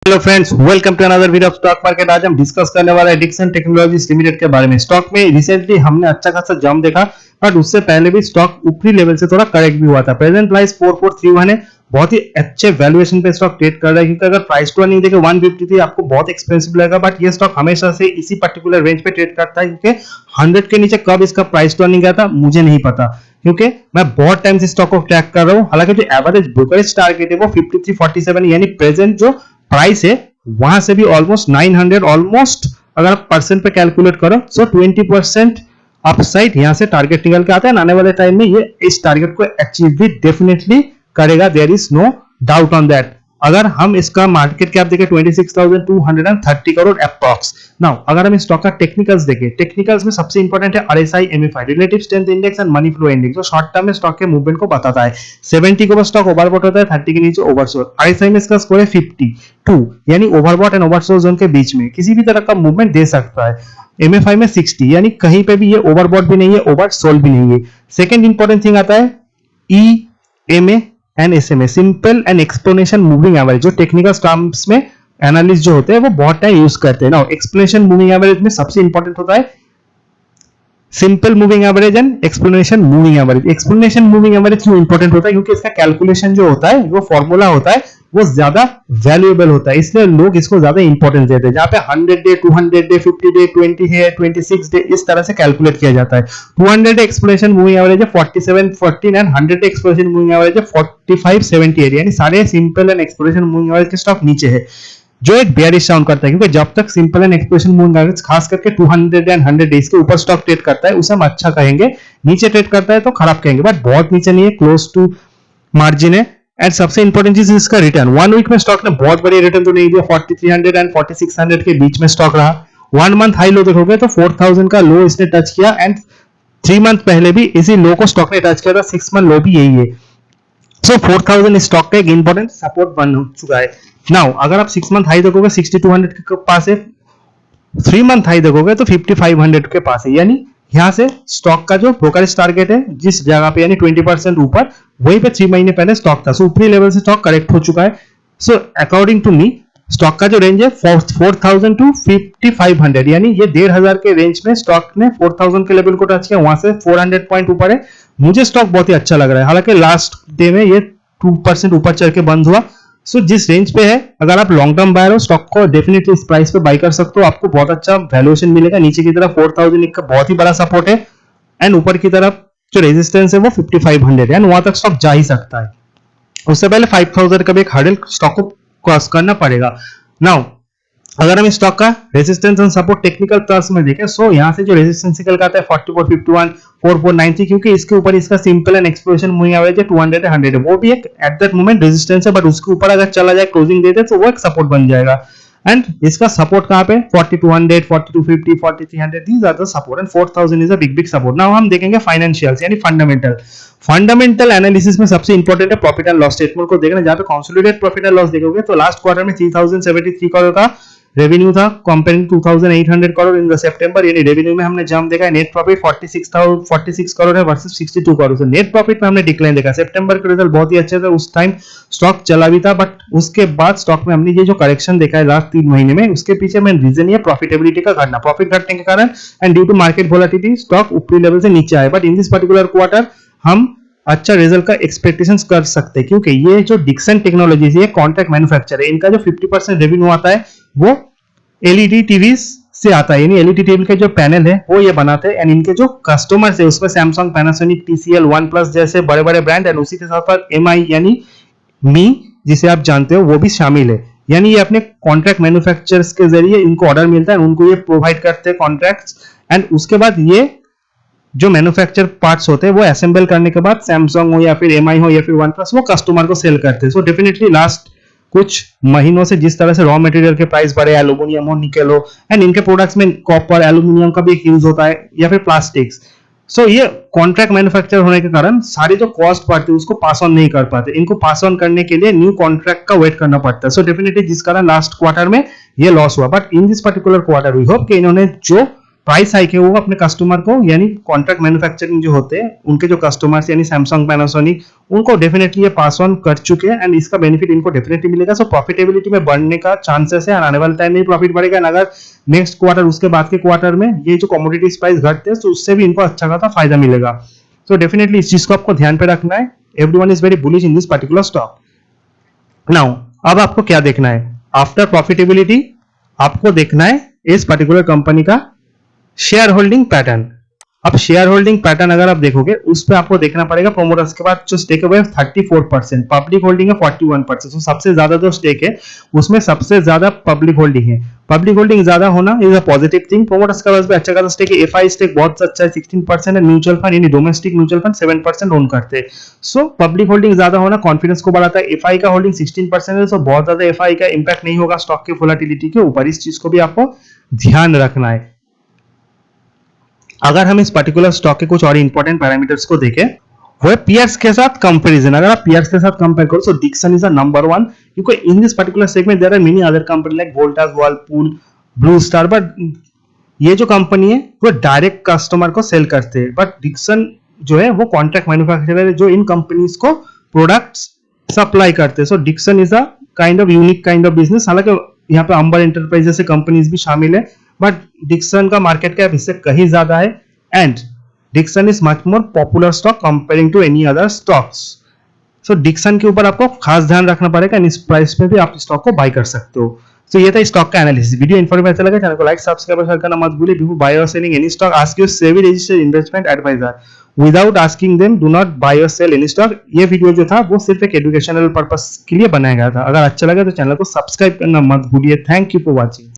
Hello friends, welcome to another video of stock market. आज हम discuss करने वाला है डिक्सन टेक्नोलॉजीज लिमिटेड के बारे में। स्टॉक में रिसेंटली हमने अच्छा खासा जंप देखा, बट उससे पहले भी स्टॉक ऊपरी लेवल से थोड़ा करेक्ट भी हुआ था। प्रेजेंट प्राइस 4431 है, बहुत ही अच्छे वैल्यूएशन पे स्टॉक ट्रेड कर रहा है, क्योंकि अगर प्राइस टू अर्निंग देखे 153 आपको बहुत एक्सपेंसिव लगेगा, बट ये स्टॉक हमेशा से इसी पर्टिकुलर रेंज पे ट्रेड करता है। क्योंकि 100 के नीचे कब इसका प्राइस टू अर्निंग गया था मुझे नहीं पता, क्योंकि मैं बहुत टाइम से स्टॉक को ट्रैक कर रहा हूं। हालांकि जो एवरेज ब्रोकरेज टारगेट है वो 5347, यानी प्रेजेंट जो प्राइस है वहां से भी ऑलमोस्ट 900, ऑलमोस्ट अगर आप परसेंट पे कैलकुलेट करो सो 20% अपसाइड यहां से टारगेट निकल के आता है। आने वाले टाइम में ये इस टारगेट को अचीव भी डेफिनेटली करेगा, there is no doubt on that. अगर हम इसका मार्केट कैप देखें 26,230 करोड़ अप्रॉक्स। नाउ अगर हम इस स्टॉक का टेक्निकल्स देखें, टेक्निकल्स में सबसे इंपॉर्टेंट है RSI MFI, relative strength index and money flow index, जो शॉर्ट टर्म में स्टॉक के मूवमेंट को बताता है। 70 के ऊपर स्टॉक ओवरबॉट होता है, 30 के नीचे ओवरसोल्ड। RSI में इसका स्कोर है 52, यानी ओवरबॉट एंड ओवरसोल्ड जोन के बीच में किसी भी तरह का मूवमेंट दे सकता है। MFI में 60, यानी कहीं पे भी ये ओवरबॉट भी नहीं है, ओवरसोल्ड भी नहीं है। सेकंड इंपॉर्टेंट थिंग आता है EMA and SMA, simple and explanation moving average, जो टेक्निकल टर्म्स में एनालिस्ट जो होते हैं वो बहुत टाइम यूज करते हैं। नाउ एक्सप्लेनेशन मूविंग एवरेज में सबसे इंपॉर्टेंट होता है simple moving average and explanation moving average. Explanation moving average क्यों इंपॉर्टेंट होता है? क्योंकि इसका कैलकुलेशन जो होता है, वो फॉर्मूला होता है, वो ज्यादा वैल्यूएबल होता है, इसलिए लोग इसको ज्यादा इंपॉर्टेंस देते हैं। जहां पे 100 डे, 200 डे, 50 डे, 20 है, 26 डे, इस तरह से कैलकुलेट किया जाता है। 200 डे एक्सप्लेनेशन मूविंग एवरेज है 4714 and 100 day explanation moving average है 4578, यानी सारे simple and explanation moving average के स्टॉक नीचे है, जो एक बेयरिश साउंड करता है। क्योंकि जब तक simple and expression moving average खास करके 200 एंड 100 डेज के ऊपर स्टॉक ट्रेड करता है, उसे हम अच्छा कहेंगे, नीचे ट्रेड करता है तो खराब कहेंगे, बट बहुत नीचे नहीं है, क्लोज टू मार्जिन है। एंड सबसे इंपॉर्टेंट चीज इसका रिटर्न। 1 वीक में स्टॉक ने बहुत बड़ी रिटर्न तो नहीं दिया, 4300 एंड 4600 के बीच में स्टॉक रहा। 1 मंथ हाई लो देखोगे तो 4000 का लो इसने टच किया, एंड 3 मंथ पहले भी इसी लो को स्टॉक ने टच किया था। 6 मंथ लो भी यही है। सो 4000 स्टॉक का एक इंपॉर्टेंट सपोर्ट बन चुका है। नाउ अगर आप 6 मंथ हाई देखोगे 6200 के पास है, 3 मंथ हाई देखोगे तो 5500 के पास है, यानी यहां से स्टॉक का जो ब्रोकरेज टारगेट है जिस जगह पे, यानी 20% ऊपर, वहीं पे 3 महीने पहले स्टॉक था। सो ऊपरी लेवल से स्टॉक करेक्ट हो चुका है। So according to me stock का जो रेंज है 4000 टू 5500, यानी ये 1500 के रेंज में स्टॉक ने 4000 के लेवल को टच किया, वहां से 400 पॉइंट ऊपर है। मुझे स्टॉक बहुत ही अच्छा लग रहा है। हालांकि लास्ट डे में ये 2% ऊपर चढ़ के बंद हुआ। सो जिस रेंज पे है, अगर आप लॉन्ग टर्म बायर हो, स्टॉक को डेफिनेटली इस प्राइस पे बाय कर सकते हो, आपको बहुत अच्छा वैल्यूएशन मिलेगा। नीचे की तरफ 4000 का बहुत ही बड़ा सपोर्ट है, एंड ऊपर की तरफ जो रेजिस्टेंस है वो 5500 है, एंड वहां तक स्टॉक जा ही सकता है। उससे पहले 5000 का भी एक हर्डल स्टॉक को क्रॉस करना पड़ेगा। नाउ अगर हम स्टॉक का resistance and support technical terms में देखें, सो यहां से जो रेजिस्टेंस निकल का आता है 4451, 4493, क्योंकि इसके ऊपर इसका simple and exploration moving average है 200 है, 100 है, वो भी एक एट दैट मोमेंट रेजिस्टेंस है, बट उसके ऊपर अगर चला जाए, क्लोजिंग देते तो वो एक सपोर्ट बन जाएगा। एंड इसका सपोर्ट कहां पे? 4200, 4250, 4300, these are the support, and 4000 is a big support. Now हम देखेंगे फाइनेंशियल्स, यानी फंडामेंटल। फंडामेंटल एनालिसिस में सबसे इंपॉर्टेंट है प्रॉफिट एंड लॉस स्टेटमेंट को देखना, जहां पे कंसोलिडेटेड प्रॉफिट एंड लॉस देखोगे तो लास्ट क्वार्टर में 3073 करोड़ का रेवेन्यू था, comparing 2800 crore in the September, यानी रेवेन्यू में हमने जंप देखा है। नेट प्रॉफिट 46 करोड़ है वर्सेस 62 करोड़। से नेट प्रॉफिट में हमने डिक्लाइन देखा। सितंबर के रिजल्ट बहुत ही अच्छे थे, उस टाइम स्टॉक चला भी था, बट उसके बाद स्टॉक में हमने ये जो करेक्शन देखा है लास्ट 3 महीने में, उसके पीछे मेन रीजन ये प्रॉफिटेबिलिटी का घटना, प्रॉफिट घटने के कारण and due to market volatility stock ऊपरी लेवल से नीचे आए। But in this particular quarter हम अच्छा रिजल्ट का एक्सपेक्टेशंस कर सकते हैं, क्योंकि ये जो डिक्सन टेक्नोलॉजीज है कॉन्ट्रैक्ट मैन्युफैक्चर है, इनका जो 50% रेवेन्यू आता है वो एलईडी टीवी से आता है, यानी एलईडी टीवी के जो पैनल है वो ये बनाते हैं, एंड इनके जो कस्टमर्स है उसमें सैमसंग, पैनासोनिक, TCL, OnePlus जैसे बड़े बड़े ब्रांड, एंड उसी के साथ साथ MI यानी मी जिसे आप जानते हो वो भी शामिल है। यानी ये अपने कॉन्ट्रैक्ट मैन्युफैक्चरर्स के जरिए इनको ऑर्डर मिलता है, उनको ये प्रोवाइड करते हैं कॉन्ट्रैक्ट्स, एंड उसके बाद ये जो मैन्युफैक्चर पार्ट्स होते हैं वो असेंबल करने के बाद सैमसंग हो या फिर MI हो या फिर OnePlus वो कस्टमर को सेल करते हैं। सो डेफिनेटली लास्ट कुछ महीनों से जिस तरह से रॉ मटेरियल के प्राइस बढ़े, एल्यूमिनियम हो, निकल हो, एंड इनके प्रोडक्ट्स में कॉपर, एल्यूमिनियम का भी एक यूज होता है, या फिर प्लास्टिक्स। सो ये कॉन्ट्रैक्ट मैन्युफैक्चर होने के कारण सारी जो कॉस्ट बढ़ती है उसको पास ऑन नहीं कर पाते। इनको पास ऑन करने के लिए न्यू कॉन्ट्रैक्ट का वेट करना पड़ता है। सो डेफिनेटली जिस कारण लास्ट क्वार्टर में ये लॉस हुआ, but in this particular quarter we hope कि इन्होंने जो प्राइस हाइक है वो अपने कस्टमर को, यानी कॉन्ट्रैक्ट मैन्युफैक्चरिंग जो होते हैं उनके जो कस्टमर्स यानी सैमसंग, पैनासोनिक, उनको डेफिनेटली ये पास ऑन कर चुके हैं एंड इसका बेनिफिट इनको डेफिनेटली मिलेगा। सो प्रॉफिटेबिलिटी में बढ़ने का चांसेस है, आने वाले टाइम में प्रॉफिट बढ़ेगा। अगर नेक्स्ट क्वार्टर उसके बाद के क्वार्टर में ये जो कमोडिटीज प्राइस घटते हैं तो उससे भी इनको अच्छा खासा फायदा मिलेगा। सो डेफिनेटली इस चीज को आपको ध्यान पे रखना है। Everyone is very bullish in this particular stock. Now अब आपको क्या देखना है, आफ्टर प्रॉफिटेबिलिटी आपको देखना है इस पर्टिकुलर कंपनी का शेयर होल्डिंग पैटर्न। अब शेयर होल्डिंग पैटर्न अगर आप देखोगे उस पे आपको देखना पड़ेगा प्रोमोटर्स के बाद जो स्टेक है 34%, पब्लिक होल्डिंग है 41%। तो सबसे ज्यादा जो स्टेक है उसमें सबसे ज्यादा पब्लिक होल्डिंग है। पब्लिक होल्डिंग ज्यादा होना is a positive thing. Promoters के पास भी अच्छा खासा स्टेक है, एफआई स्टेक बहुत अच्छा है 16% है, म्यूचुअल फंड यानी डोमेस्टिक म्यूचुअल फंड 7% ओन करते हैं। सो पब्लिक होल्डिंग ज्यादा होना कॉन्फिडेंस को बढ़ाता है। एफआई का होल्डिंग 16% है, सो बहुत ज्यादा एफआई का इंपैक्ट नहीं होगा स्टॉक के वोलेटिलिटी के ऊपर। इस चीज को भी आपको ध्यान रखना है। अगर हम इस पर्टिकुलर स्टॉक के कुछ और इंपॉर्टेंट पैरामीटर्स को देखें, वो पीयर्स के साथ कंपैरिजन। अगर आप पीयर्स के साथ कंपेयर करो तो डिक्सन इज द नंबर 1, क्योंकि in this particular segment there are many other company like Voltas, Whirlpool, Blue Star, but ये जो कंपनी है वो डायरेक्ट कस्टमर को सेल करते हैं, बट डिक्सन जो है वो कॉन्ट्रैक्ट मैन्युफैक्चरर है जो इन कंपनीज को प्रोडक्ट्स सप्लाई करते हैं। So Dixon is a kind of unique kind of business. हालांकि यहाँ पे अंबर एंटरप्राइज जैसे कंपनीज भी शामिल है, बट डिक्सन का मार्केट कैप इससे कहीं ज्यादा है and Dixon is much more popular stock comparing to any other stocks. So Dixon के ऊपर आपको खास ध्यान रखना पड़ेगा, इस प्राइस में भी आप स्टॉक को बाय कर सकते हो। सो ये था स्टॉक का एनालिसिस। वीडियो इन्फॉर्मेटिव अच्छा लगा चैनल को लाइक, सब्सक्राइब और शेयर करना मत भूलिए। बिफोर बाय और selling any stock ask your SEBI registered investment advisor without asking them do not buy और सेल एनी स्टॉक। ये वीडियो जो था वो सिर्फ एक एजुकेशनल पर्पस के लिए बनाया गया था। अगर अच्छा लगा तो चैनल को सब्सक्राइब करना मत भूलिए। Thank you for watching.